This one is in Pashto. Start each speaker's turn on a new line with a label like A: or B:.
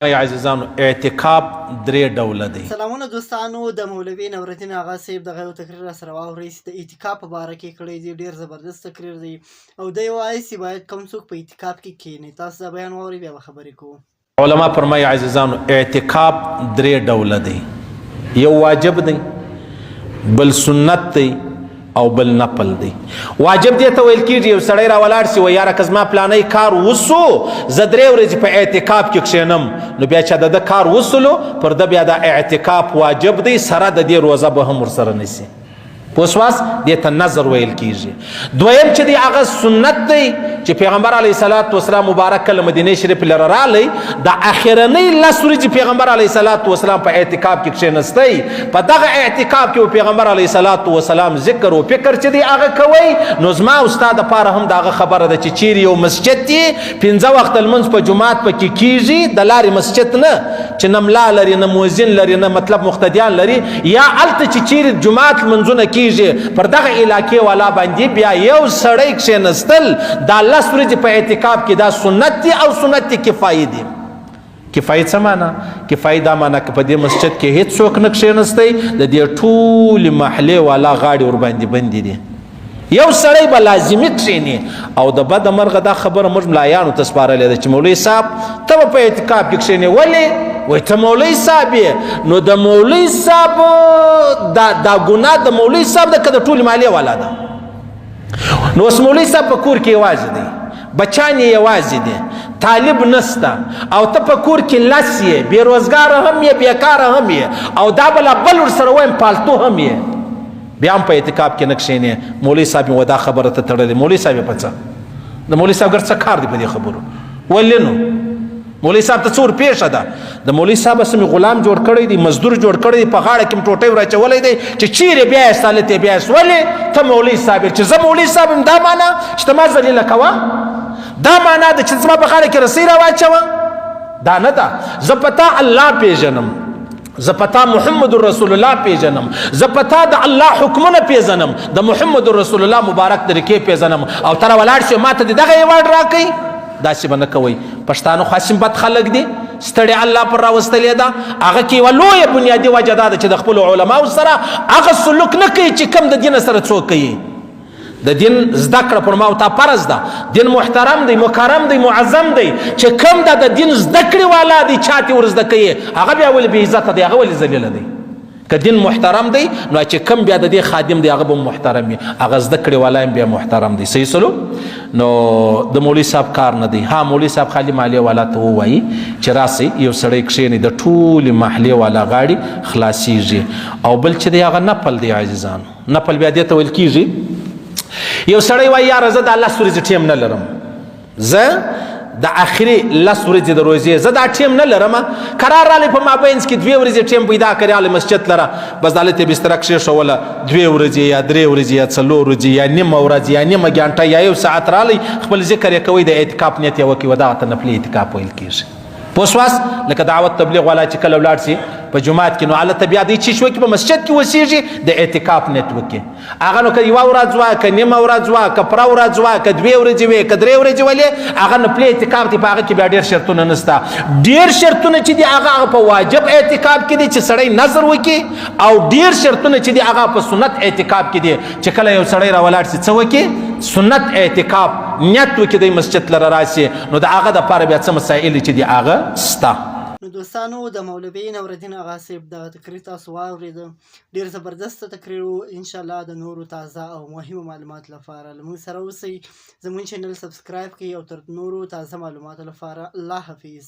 A: عزیزانو اعتکاف درې ډوله دی.
B: سلامونه دوستانو، د مولوي نورالدین آغا صاحب دغه یو تقریر را سره واورئ چې د اعتکاف په باره کې کړی دی. ډېر زبردست تقریر دی او دی وایي چې باید کوم څوک په اعتکاف کې کښېني. تاسو دا بیان واورئ بیا به خبرې کوو.
A: علما فرمایي عزیزانو اعتکاف درې ډوله دی. یو واجب دی، بل سنت دی او بل نفل دی. واجب دی ته ویل کېږي یو سړی راولاړ سي وایي یاره که زما پلانی کار وسو زه 3 ورځې په اعتکاف کې کښېنم، نو بیا چې د ده کار وسلو پر ده بیا د اعتکاف واجب دی، سره د دې روزه به هم ورسره نیسي. پوه سواست؟ دې ته نظر ویل کېږي. دویم چې دی هغه سنت دی چې پیغمبر علیه صلات وسلام مبارک کله مدینې شریف لره رالی، د اخرنۍ 10 ورځې پیغمبر علیه صلات وسلام په اعتکاف کې کښېنستی. په دغه اعتکاف کې پیغمبر علیه صلات وسلام ذکر او فکر چې دی هغه کوئ. نو زما او ستا دپاره هم د هغه خبره ده چې چیرې یو مسجد دی 5 وخت لمونځ په جومات پکې کېږي، د لارې مسجد نه چې نه ملا لري نه مؤذن لري نه مطلب مقتدیان لري، یا هلته چې چیرې جومات لمونځونه کېږي پر دغه علاقې والا باندې بیا یو سړی کښېنستل دا 10 ورځې په اعتکاف کې دا سنت دی او سنت کفایي دی. کفایي څه معنا؟ کفایي دا معنا که په دې مسجد کې هیڅوک نه کښېنستی د دې ټولې محلې والا غاړې ورباندې بندې دي، یو سړی به لازمي کښېني. او د بده مرغه دا خبره موږ ملایانو ته سپارلې ده چې مولوي صاحب ته به په اعتکاف کې کښېنې. ولې؟ وایي ته مولوي صاحب یې. نو د مولوي صاحب دا ګناه د مولوي صاحب ده که د ټولې محلې والا ده؟ نو اوس مولوي صاحب په کور کې یوازې دی، بچان یې یوازې دي، طالب نسته، او ته په کور کې لس یې، بېروزګاره هم یې بېکاره هم یې، او دا بله بل ورسره وایم پالتو هم یې، بیا هم په اعتکاف کې نه کښېنې. مولوي صاحب مې دا خبره ته تړلې. مولوي صاحب یې په څه؟ د مولوي صاحب ګر څه کار دی په دې خبرو؟ ولې نو مولوي صاحب ته څه ورپېښه ده؟ د مولوي صاحب هسې مې غلام جوړ کړی دی، مزدور جوړ کړی دی، په غاړه کې مې ټوټۍ ور اچولی دی چې چیرې بیا یې سالت یې بیا یې. ولې ته مولوي صاحب یې؟ چې زه مولوي صاحب یم دا معنا چې ته ما ذلیله کوه؟ دا معنا ده چې زما په غاړه کې رسۍ راواچوه؟ دا نه ده. زه په تا الله پېژنم، زه پتا محمد رسول الله پیژنم، زه پتا د الله حکمونه پیژنم، د محمد رسول الله مبارک طریقې پیژنم، او تر ولاړ شي ما ته دغه ایوارډ راکړي؟ داسې به نه کوئ. پښتانه خو هسې بد خلک دي، ستړې الله پر راوستلې ده. هغه کې یوه لویه بنیادي وجه دا ده چې د خپلو علماو سره هغه سلوک نه کوي چې کوم د دین سره څوک کوي. د دین زده کړه پر ما او تا فرض ده. دین محترم دی، مکرم دی، معظم دی. چې کوم د دین زده کړې والا دی چا ته ور زده کوي هغه بیا ولې بې عزته دی، هغه ولې ذلیله دی؟ که دین محترم دی نو چې کوم بیا د دې خادم دی هغه به محترم وي، هغه زده کړې والا هم بیا محترم دی. صحیح سلو؟ نو د مولوي صاحب کار نه دی. ها مولوي صاحب خالي محلې والا ته ووایي چې راسئ یو سړی کښېني د ټولې محلې والا غاړې خلاصیږي. او بل چې دی هغه نفل دی عزیزانو. نفل بیا دې ته ویل کېږي یو سړی وایي یاره زه دا 10 ورځې ټیم نه لرم، زه د اخري 10 ورځې د روزې زه دا ټیم نه لرم. قرار رالی په مابینځ کې 2 ورځې ټیم پیدا کړی هلې مسجد لره، بس دلته بستره کښېښوله 2 ورځې یا 3 ورځې یا 4 ورځې یا نیمه ورځ یا نیمه ګنټه یا 1 ساعت رالی خپل ذکر یې کوئ، د اعتکاف نیت یې وکړي و دغه ته نفلي اعتکاف ویل کېږي. پوه سواست؟ لکه دعوت تبلیغ والا چې کله ولاړ سي په جومات کې نو هلته بیا دی چې شوکې په مسجد کې اوسېږي د اعتکاف نیت وکړي. هغه نو که 1 ورځ وه که نیمه ورځ وه که پوره ورځ وه که 2 ورځې وې که 3 ورځې ولې هغه نفلي اعتکاف دی. په هغه کې بیا ډېر شرطونه نشته. ډېر شرطونه چې دي هغه په واجب اعتکاف کې دي چې سړی نظر وکړي، او ډېر شرطونه چې دي هغه په سنت اعتکاف کې دي چې کله یو سړی راولاړ سي څه وکړي؟ سنت اعتکاف نیت وکړي د مسجد لره راسي. نو د هغه دپاره بیا څه مسایل چې دي هغه سته.
B: نو دوستانو د مولوي نورالدین آغا صاحب دغه تقریر تاسو واورېده. ډېر زبردسته تقریر و. انشاءالله د نورو تازه او مهمو معلوماتو لپاره له موږ سره اوسئ. زموږ چینل سبسکرایب کړئ او تر نورو تازه معلوماتو لپاره الله حافظ.